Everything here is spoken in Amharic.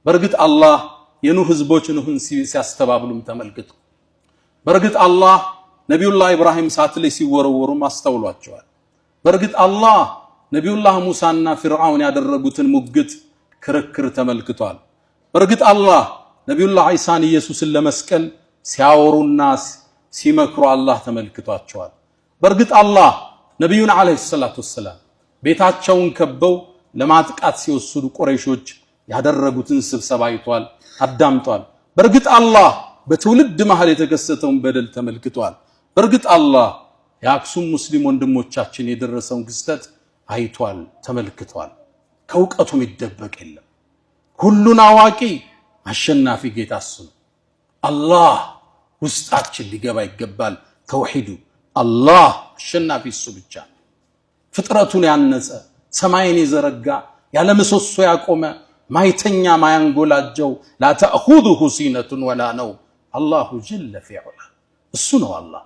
በርግጥ አላህ የኑህ ህዝቦች ኑህን ሲያስተባብሉም ተመልክቱ። በርግጥ አላህ ነቢዩላህ ኢብራሂም እሳት ላይ ሲወረወሩም አስተውሏቸዋል። በርግጥ አላህ ነቢዩላህ ሙሳና ፊርዓውን ያደረጉትን ሙግት ክርክር ተመልክቷል። በርግጥ አላህ ነቢዩላህ ዒሳን ኢየሱስን ለመስቀል ሲያወሩና ሲመክሩ አላህ ተመልክቷቸዋል። በርግጥ አላህ ነቢዩን ዓለይሂ ሰላቱ ወሰላም ቤታቸውን ከበው ለማጥቃት ሲወስዱ ቁረይሾች ያደረጉትን ስብሰባ አይቷል፣ አዳምጧል። በርግጥ አላህ በትውልድ መሃል የተከሰተውን በደል ተመልክቷል። በርግጥ አላህ የአክሱም ሙስሊም ወንድሞቻችን የደረሰውን ክስተት አይቷል፣ ተመልክቷል። ከእውቀቱ የሚደበቅ የለም። ሁሉን አዋቂ አሸናፊ ጌታ እሱ ነው። አላህ ውስጣችን ሊገባ ይገባል። ተውሂዱ አላህ አሸናፊ እሱ ብቻ። ፍጥረቱን ያነጸ ሰማይን የዘረጋ ያለ ምሰሶ ያቆመ ማይተኛ ማያንጎላጀው ላ ተእኹዙሁ ሲነቱን ወላ ነውም አላሁ ጀለ ፊዑላ እሱ ነው አላህ።